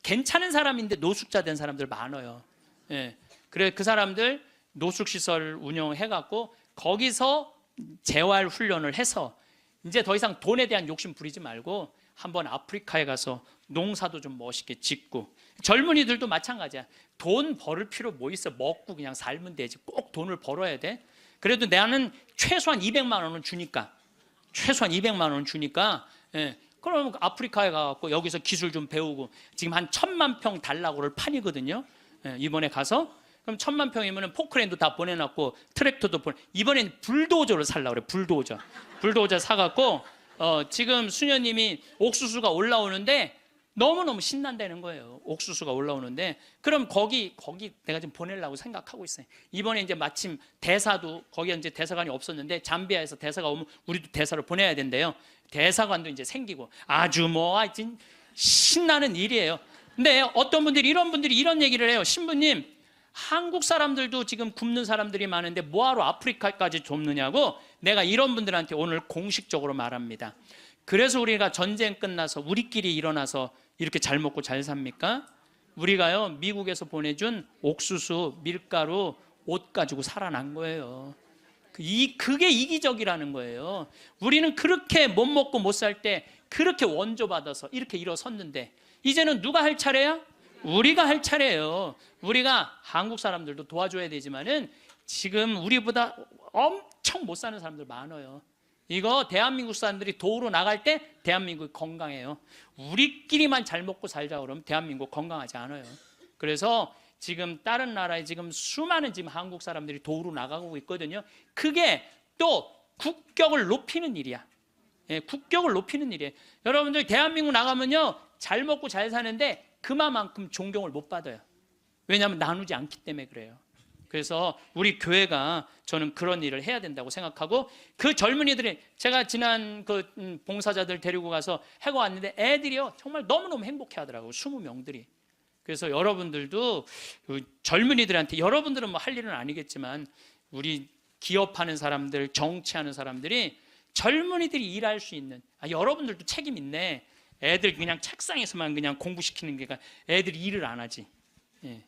괜찮은 사람인데 노숙자 된 사람들 많아요. 예. 그래 그 사람들 노숙시설 운영해갖고 거기서 재활 훈련을 해서 이제 더 이상 돈에 대한 욕심 부리지 말고 한번 아프리카에 가서 농사도 좀 멋있게 짓고. 젊은이들도 마찬가지야. 돈 벌을 필요 뭐 있어. 먹고 그냥 살면 되지. 꼭 돈을 벌어야 돼. 그래도 나는 최소한 200만 원은 주니까, 최소한 200만 원은 주니까, 예. 그럼 아프리카에 가갖고 여기서 기술 좀 배우고. 지금 한 1000만 평 달라고를 판이거든요. 예. 이번에 가서 그럼 1000만 평이면 포크레인도 다 보내놨고 트랙터도 이번엔 불도저를 살라고 그래. 불도저 사갖고 지금 수녀님이 옥수수가 올라오는데 너무너무 신난다는 거예요. 옥수수가 올라오는데 그럼 거기 내가 좀 보내려고 생각하고 있어요. 이번에 이제 마침 대사도 거기에 이제 대사관이 없었는데 잠비아에서 대사가 오면 우리도 대사를 보내야 된대요. 대사관도 이제 생기고 아주 뭐 하여튼 신나는 일이에요. 근데 어떤 분들이 이런 얘기를 해요. 신부님, 한국 사람들도 지금 굶는 사람들이 많은데 뭐하러 아프리카까지 좁느냐고 내가 이런 분들한테 오늘 공식적으로 말합니다. 그래서 우리가 전쟁 끝나서 우리끼리 일어나서 이렇게 잘 먹고 잘 삽니까? 우리가요 미국에서 보내준 옥수수, 밀가루, 옷 가지고 살아난 거예요. 그게 이기적이라는 거예요. 우리는 그렇게 못 먹고 못 살 때 그렇게 원조받아서 이렇게 일어섰는데 이제는 누가 할 차례야? 우리가 할 차례예요. 우리가 한국 사람들도 도와줘야 되지만은 지금 우리보다 엄청 못 사는 사람들 많아요. 이거 대한민국 사람들이 도우러 나갈 때 대한민국이 건강해요. 우리끼리만 잘 먹고 살자 그러면 대한민국 건강하지 않아요. 그래서 지금 다른 나라에 지금 수많은 지금 한국 사람들이 도우러 나가고 있거든요. 그게 또 국격을 높이는 일이야. 예, 국격을 높이는 일이에요. 여러분들 대한민국 나가면요 잘 먹고 잘 사는데 그만큼 존경을 못 받아요. 왜냐하면 나누지 않기 때문에 그래요. 그래서 우리 교회가 저는 그런 일을 해야 된다고 생각하고, 그 젊은이들이, 제가 지난 그 봉사자들 데리고 가서 해고 왔는데 애들이요 정말 너무너무 행복해 하더라고요. 20명들이. 그래서 여러분들도 그 젊은이들한테, 여러분들은 뭐 할 일은 아니겠지만 우리 기업하는 사람들, 정치하는 사람들이 젊은이들이 일할 수 있는, 여러분들도 책임 있네. 애들 그냥 책상에서만 그냥 공부시키는 게 애들이 일을 안 하지. 예.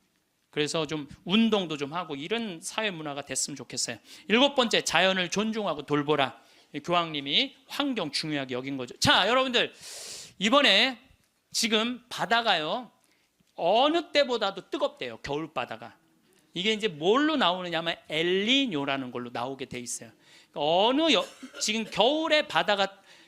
그래서 좀 운동도 좀 하고 이런 사회 문화가 됐으면 좋겠어요. 7번째, 자연을 존중하고 돌보라. 교황님이 환경 중요하게 여긴 거죠. 자, 여러분들 이번에 지금 바다가요 어느 때보다도 뜨겁대요. 겨울 바다가. 이게 이제 뭘로 나오느냐면 엘니뇨라는 걸로 나오게 돼 있어요. 지금 겨울에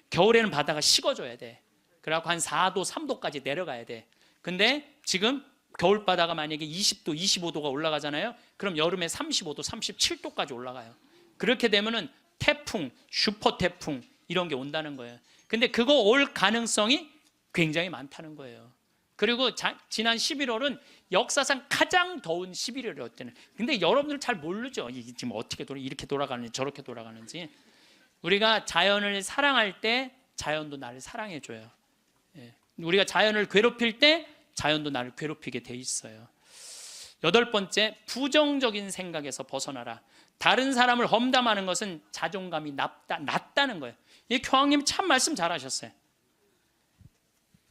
겨울에는 바다가 식어져야 돼. 그래갖고 한 4도, 3도까지 내려가야 돼. 근데 지금 겨울 바다가 만약에 20도, 25도가 올라가잖아요. 그럼 여름에 35도, 37도까지 올라가요. 그렇게 되면은 태풍, 슈퍼 태풍 이런 게 온다는 거예요. 근데 그거 올 가능성이 굉장히 많다는 거예요. 그리고 지난 11월은 역사상 가장 더운 11월이었대요. 근데 여러분들 잘 모르죠. 이게 지금 어떻게 이렇게 돌아가는지 저렇게 돌아가는지. 우리가 자연을 사랑할 때 자연도 나를 사랑해줘요. 예. 우리가 자연을 괴롭힐 때 자연도 나를 괴롭히게 돼 있어요. 8번째, 부정적인 생각에서 벗어나라. 다른 사람을 험담하는 것은 자존감이 낮다는 거예요. 이 교황님 참 말씀 잘하셨어요.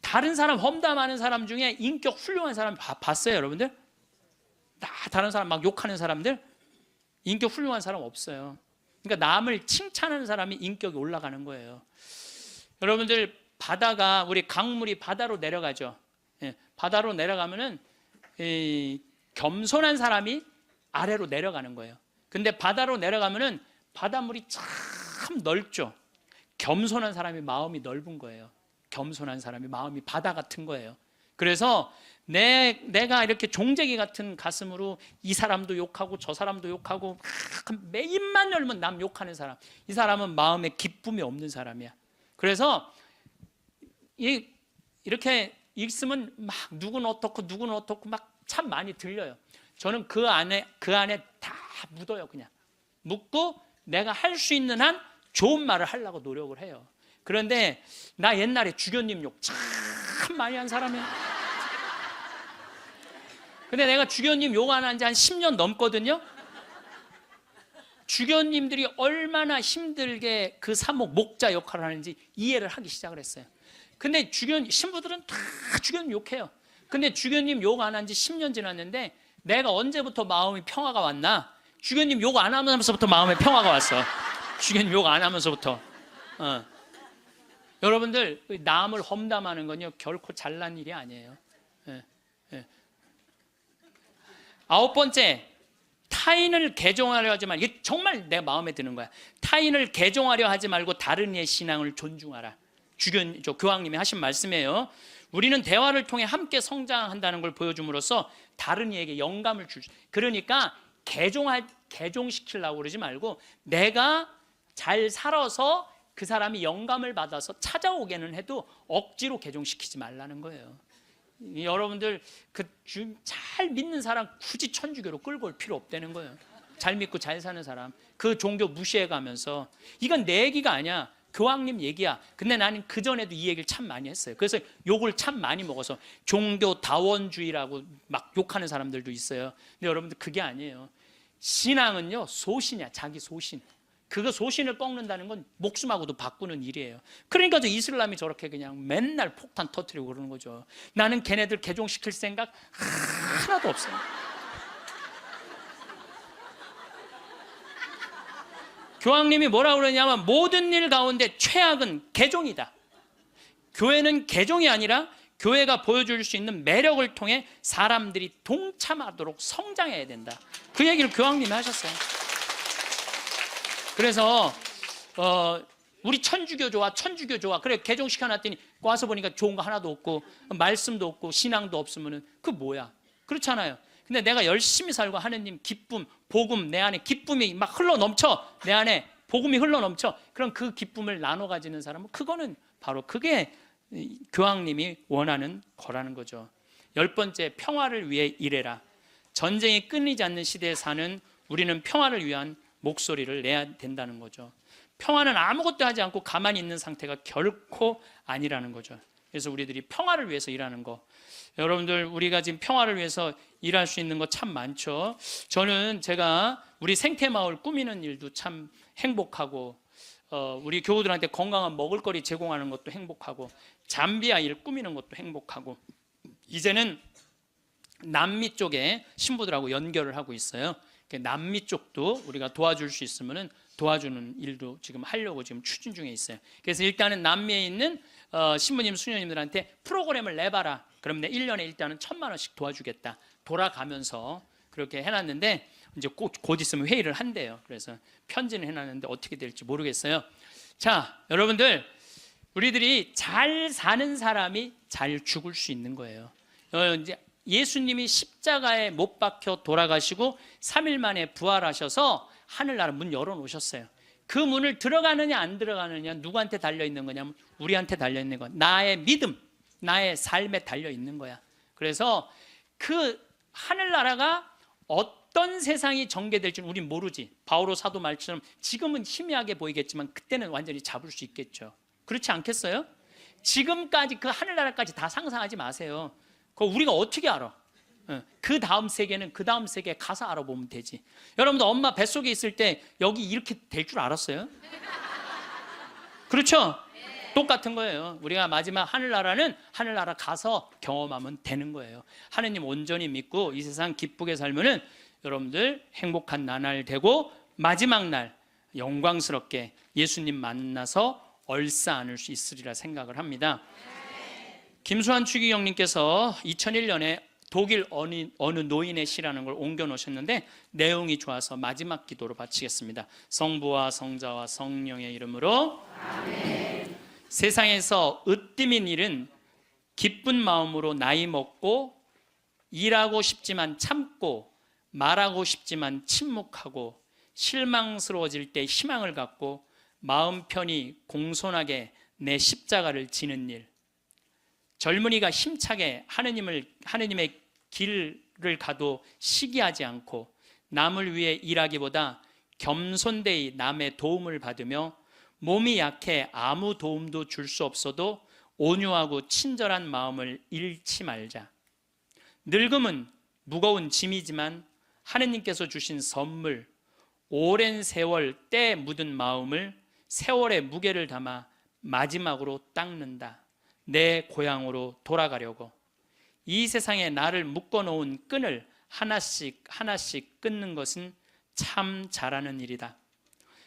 다른 사람 험담하는 사람 중에 인격 훌륭한 사람 봤어요, 여러분들? 다른 사람 막 욕하는 사람들 인격 훌륭한 사람 없어요. 그러니까 남을 칭찬하는 사람이 인격이 올라가는 거예요. 여러분들 바다가, 우리 강물이 바다로 내려가죠. 예, 바다로 내려가면은 겸손한 사람이 아래로 내려가는 거예요. 근데 바다로 내려가면은 바닷물이 참 넓죠. 겸손한 사람이 마음이 넓은 거예요. 겸손한 사람이 마음이 바다 같은 거예요. 그래서 내가 이렇게 종재기 같은 가슴으로 이 사람도 욕하고 저 사람도 욕하고 매 입만 열면 남 욕하는 사람, 이 사람은 마음에 기쁨이 없는 사람이야. 그래서 이렇게 있으면 막 누구는 어떻고 막 참 많이 들려요. 저는 그 안에 다 묻어요. 그냥 묻고 내가 할 수 있는 한 좋은 말을 하려고 노력을 해요. 그런데 나 옛날에 주교님 욕 참 많이 한 사람이에요. 근데 내가 주교님 욕 안 한 지 한 10년 넘거든요. 주교님들이 얼마나 힘들게 그 사목 목자 역할을 하는지 이해를 하기 시작을 했어요. 근데 신부들은 다 주교님 욕해요. 근데 주교님 욕 안 한 지 10년 지났는데 내가 언제부터 마음이 평화가 왔나? 주교님 욕 안 하면서부터 마음에 평화가 왔어. 주교님 욕 안 하면서부터. 여러분들 남을 험담하는 건요 결코 잘난 일이 아니에요. 9번째, 타인을 개종하려 하지 말고, 이게 정말 내 마음에 드는 거야. 타인을 개종하려 하지 말고 다른 이의 신앙을 존중하라. 교황님이 하신 말씀이에요. 우리는 대화를 통해 함께 성장한다는 걸 보여줌으로써 다른 이에게 영감을 주죠. 그러니까 개종시키려고 그러지 말고 내가 잘 살아서 그 사람이 영감을 받아서 찾아오게는 해도 억지로 개종시키지 말라는 거예요. 여러분들 잘 믿는 사람 굳이 천주교로 끌고 올 필요 없다는 거예요. 잘 믿고 잘 사는 사람 그 종교 무시해가면서, 이건 내 얘기가 아니야. 교황님 얘기야. 근데 나는 그전에도 이 얘기를 참 많이 했어요. 그래서 욕을 참 많이 먹어서 종교 다원주의라고 막 욕하는 사람들도 있어요. 근데 여러분들 그게 아니에요. 신앙은요 소신이야. 자기 소신. 그거 소신을 꺾는다는 건 목숨하고도 바꾸는 일이에요. 그러니까 저 이슬람이 저렇게 그냥 맨날 폭탄 터뜨리고 그러는 거죠. 나는 걔네들 개종시킬 생각 하나도 없어요. 교황님이 뭐라고 그러냐면 모든 일 가운데 최악은 개종이다. 교회는 개종이 아니라 교회가 보여줄 수 있는 매력을 통해 사람들이 동참하도록 성장해야 된다. 그 얘기를 교황님이 하셨어요. 그래서 우리 천주교 좋아. 그래 개종시켜놨더니 와서 보니까 좋은 거 하나도 없고 말씀도 없고 신앙도 없으면 그 뭐야. 그렇잖아요. 근데 내가 열심히 살고 하느님 기쁨, 복음 내 안에 기쁨이 막 흘러 넘쳐. 내 안에 복음이 흘러넘쳐. 그럼 그 기쁨을 나눠 가지는 사람은 그거는 바로 그게 교황님이 원하는 거라는 거죠. 10번째, 평화를 위해 일해라. 전쟁이 끊이지 않는 시대에 사는 우리는 평화를 위한 목소리를 내야 된다는 거죠. 평화는 아무것도 하지 않고 가만히 있는 상태가 결코 아니라는 거죠. 그래서 우리들이 평화를 위해서 일하는 거, 여러분들 우리가 지금 평화를 위해서 일할 수 있는 거 참 많죠. 저는 제가 우리 생태마을 꾸미는 일도 참 행복하고, 우리 교우들한테 건강한 먹을거리 제공하는 것도 행복하고, 잠비아 일 꾸미는 것도 행복하고, 이제는 남미 쪽에 신부들하고 연결을 하고 있어요. 남미 쪽도 우리가 도와줄 수 있으면 도와주는 일도 지금 하려고 지금 추진 중에 있어요. 그래서 일단은 남미에 있는 신부님, 수녀님들한테 프로그램을 내봐라. 그럼 내 1년에 일단은 1,000만 원씩 도와주겠다. 돌아가면서 그렇게 해놨는데 이제 곧 있으면 회의를 한대요. 그래서 편지는 해놨는데 어떻게 될지 모르겠어요. 자, 여러분들, 우리들이 잘 사는 사람이 잘 죽을 수 있는 거예요. 이제 예수님이 십자가에 못 박혀 돌아가시고 3일 만에 부활하셔서 하늘나라 문 열어놓으셨어요. 그 문을 들어가느냐 안 들어가느냐 누구한테 달려있는 거냐면 우리한테 달려있는 거야. 나의 믿음, 나의 삶에 달려있는 거야. 그래서 그 하늘나라가 어떤 세상이 전개될지는 우린 모르지. 바오로 사도 말처럼 지금은 희미하게 보이겠지만 그때는 완전히 잡을 수 있겠죠. 그렇지 않겠어요? 지금까지 그 하늘나라까지 다 상상하지 마세요. 그거 우리가 어떻게 알아? 그 다음 세계는 그 다음 세계에 가서 알아보면 되지. 여러분도 엄마 뱃속에 있을 때 여기 이렇게 될 줄 알았어요? 그렇죠? 똑같은 거예요. 우리가 마지막 하늘나라는 하늘나라 가서 경험하면 되는 거예요. 하느님 온전히 믿고 이 세상 기쁘게 살면은 여러분들 행복한 나날 되고 마지막 날 영광스럽게 예수님 만나서 얼싸 안을 수 있으리라 생각을 합니다. 김수환 추기경님께서 2001년에 독일 어느 노인의 시라는 걸 옮겨 놓으셨는데 내용이 좋아서 마지막 기도로 바치겠습니다. 성부와 성자와 성령의 이름으로 아멘. 세상에서 으뜸인 일은 기쁜 마음으로 나이 먹고 일하고 싶지만 참고 말하고 싶지만 침묵하고 실망스러워질 때 희망을 갖고 마음 편히 공손하게 내 십자가를 지는 일, 젊은이가 힘차게 하느님의 길을 가도 시기하지 않고 남을 위해 일하기보다 겸손되이 남의 도움을 받으며 몸이 약해 아무 도움도 줄 수 없어도 온유하고 친절한 마음을 잃지 말자. 늙음은 무거운 짐이지만 하느님께서 주신 선물, 오랜 세월 때 묻은 마음을 세월의 무게를 담아 마지막으로 닦는다. 내 고향으로 돌아가려고. 이 세상에 나를 묶어놓은 끈을 하나씩 하나씩 끊는 것은 참 잘하는 일이다.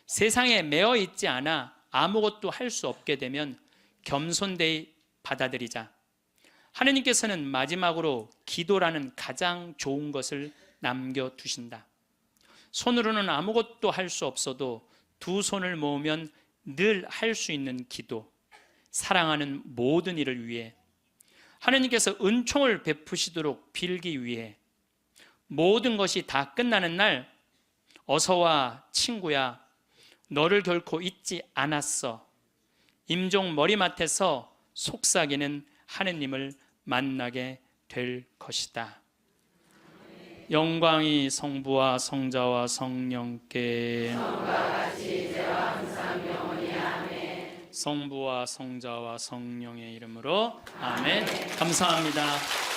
세상에 매어 있지 않아 아무것도 할 수 없게 되면 겸손되이 받아들이자. 하느님께서는 마지막으로 기도라는 가장 좋은 것을 남겨두신다. 손으로는 아무것도 할 수 없어도 두 손을 모으면 늘 할 수 있는 기도, 사랑하는 모든 일을 위해, 하느님께서 은총을 베푸시도록 빌기 위해, 모든 것이 다 끝나는 날 어서와 친구야, 너를 결코 잊지 않았어. 임종 머리맡에서 속삭이는 하느님을 만나게 될 것이다. 영광이 성부와 성자와 성령께 성부와 성자와 성령의 이름으로 아멘. 감사합니다.